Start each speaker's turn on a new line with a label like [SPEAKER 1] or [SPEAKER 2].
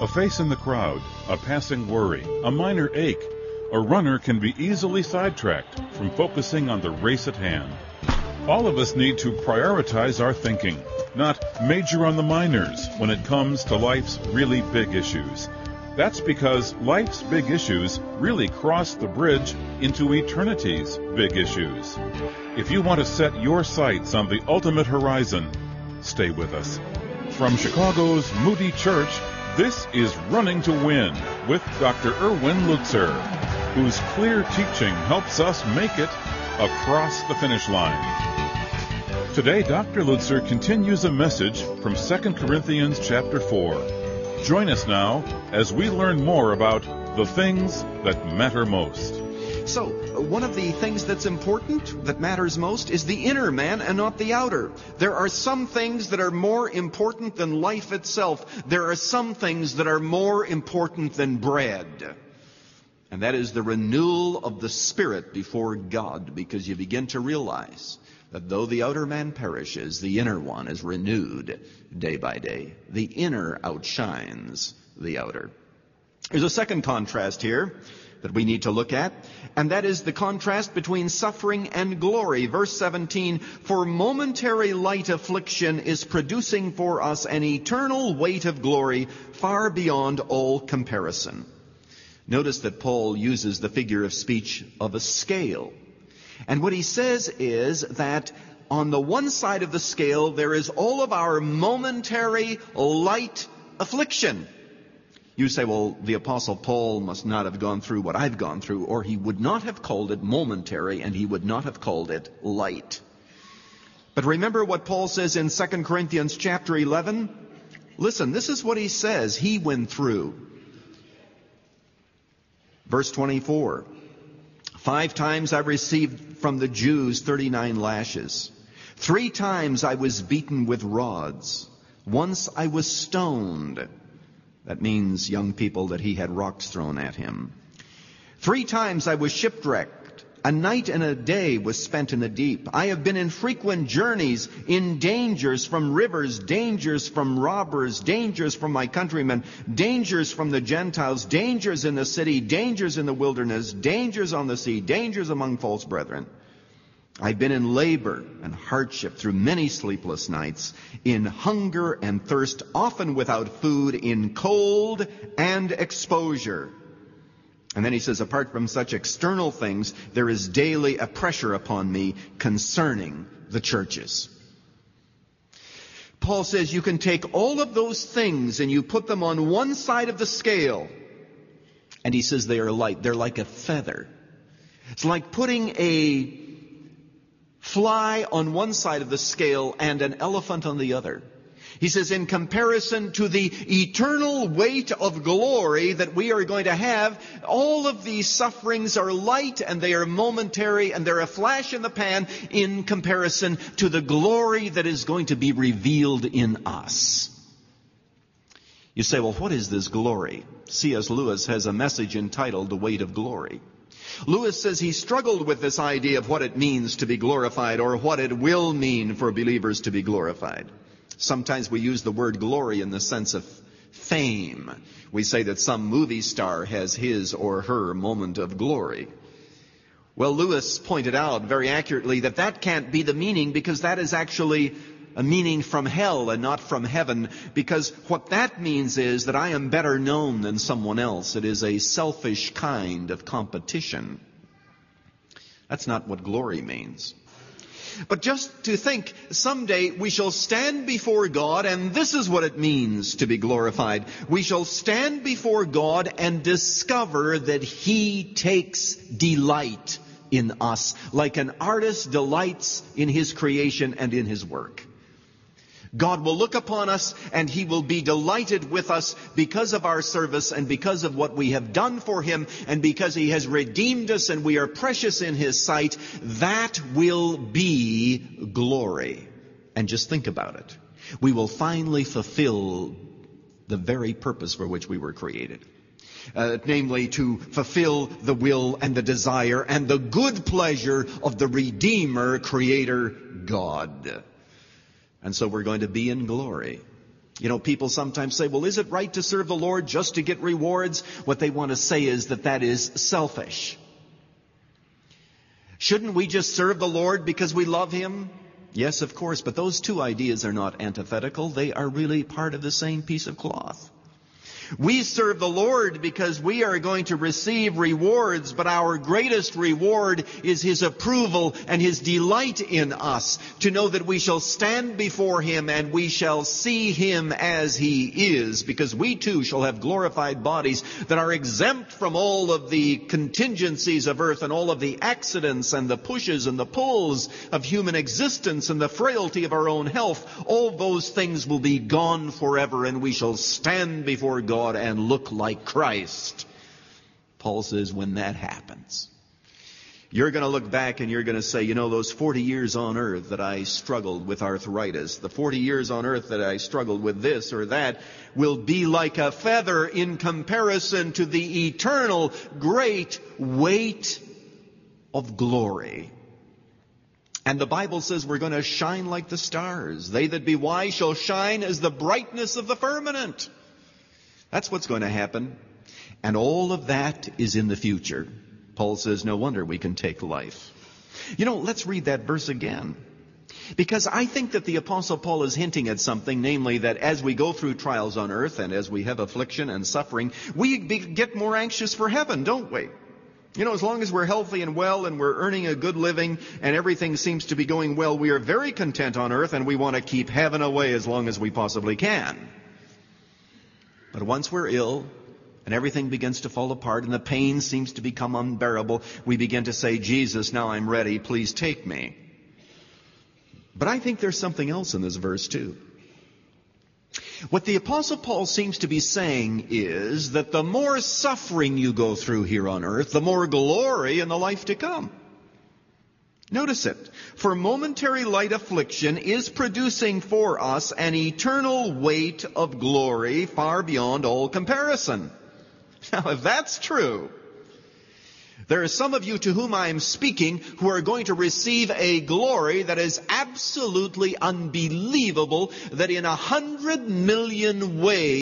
[SPEAKER 1] A face in the crowd, a passing worry, a minor ache. A runner can be easily sidetracked from focusing on the race at hand. All of us need to prioritize our thinking, not major on the minors when it comes to life's really big issues. That's because life's big issues really cross the bridge into eternity's big issues. If you want to set your sights on the ultimate horizon, stay with us. From Chicago's Moody Church, this is Running to Win with Dr. Erwin Lutzer, whose clear teaching helps us make it across the finish line. Today, Dr. Lutzer continues a message from 2 Corinthians chapter 4. Join us now as we learn more about the things that matter most.
[SPEAKER 2] So, one of the things that's important, that matters most, is the inner man and not the outer. There are some things that are more important than life itself. There are some things that are more important than bread. And that is the renewal of the spirit before God, because you begin to realize that though the outer man perishes, the inner one is renewed day by day. The inner outshines the outer. There's a second contrast here that we need to look at, and that is the contrast between suffering and glory. Verse 17, for momentary light affliction is producing for us an eternal weight of glory far beyond all comparison. Notice that Paul uses the figure of speech of a scale. And what he says is that on the one side of the scale, there is all of our momentary light affliction. You say, well, the Apostle Paul must not have gone through what I've gone through, or he would not have called it momentary, and he would not have called it light. But remember what Paul says in 2 Corinthians chapter 11? Listen, this is what he says he went through. Verse 24, 5 times I received from the Jews 39 lashes. 3 times I was beaten with rods. Once I was stoned. That means, young people, that he had rocks thrown at him. 3 times I was shipwrecked. A night and a day was spent in the deep. I have been in frequent journeys, in dangers from rivers, dangers from robbers, dangers from my countrymen, dangers from the Gentiles, dangers in the city, dangers in the wilderness, dangers on the sea, dangers among false brethren. I've been in labor and hardship through many sleepless nights, in hunger and thirst, often without food, in cold and exposure. And then he says, apart from such external things, there is daily a pressure upon me concerning the churches. Paul says you can take all of those things and you put them on one side of the scale. And he says they are light. They're like a feather. It's like putting a fly on one side of the scale and an elephant on the other. He says, in comparison to the eternal weight of glory that we are going to have, all of these sufferings are light and they are momentary and they're a flash in the pan in comparison to the glory that is going to be revealed in us. You say, well, what is this glory? C.S. Lewis has a message entitled The Weight of Glory. Lewis says he struggled with this idea of what it means to be glorified, or what it will mean for believers to be glorified. Sometimes we use the word glory in the sense of fame. We say that some movie star has his or her moment of glory. Well, Lewis pointed out very accurately that that can't be the meaning, because that is actually a meaning from hell and not from heaven, because what that means is that I am better known than someone else. It is a selfish kind of competition. That's not what glory means. But just to think, someday we shall stand before God, and this is what it means to be glorified. We shall stand before God and discover that He takes delight in us, like an artist delights in his creation and in his work. God will look upon us and He will be delighted with us because of our service and because of what we have done for Him, and because He has redeemed us and we are precious in His sight. That will be glory. And just think about it. We will finally fulfill the very purpose for which we were created. Namely, to fulfill the will and the desire and the good pleasure of the Redeemer, Creator, God. And so we're going to be in glory. You know, people sometimes say, well, is it right to serve the Lord just to get rewards? What they want to say is that is selfish. Shouldn't we just serve the Lord because we love Him? Yes, of course, but those two ideas are not antithetical. They are really part of the same piece of cloth. We serve the Lord because we are going to receive rewards, but our greatest reward is His approval and His delight in us, to know that we shall stand before Him and we shall see Him as He is, because we too shall have glorified bodies that are exempt from all of the contingencies of earth and all of the accidents and the pushes and the pulls of human existence and the frailty of our own health. All those things will be gone forever, and we shall stand before God and look like Christ. Paul says when that happens, you're going to look back and you're going to say, you know, those 40 years on earth that I struggled with arthritis, the 40 years on earth that I struggled with this or that, will be like a feather in comparison to the eternal great weight of glory. And the Bible says we're going to shine like the stars. They that be wise shall shine as the brightness of the firmament. That's what's going to happen. And all of that is in the future. Paul says, no wonder we can take life. You know, let's read that verse again. Because I think that the Apostle Paul is hinting at something, namely that as we go through trials on earth and as we have affliction and suffering, we get more anxious for heaven, don't we? You know, as long as we're healthy and well and we're earning a good living and everything seems to be going well, we are very content on earth and we want to keep heaven away as long as we possibly can. But once we're ill and everything begins to fall apart and the pain seems to become unbearable, we begin to say, Jesus, now I'm ready, please take me. But I think there's something else in this verse too. What the Apostle Paul seems to be saying is that the more suffering you go through here on earth, the more glory in the life to come. Notice it. For momentary light affliction is producing for us an eternal weight of glory far beyond all comparison. Now, if that's true, there are some of you to whom I am speaking who are going to receive a glory that is absolutely unbelievable, that in 100 million ways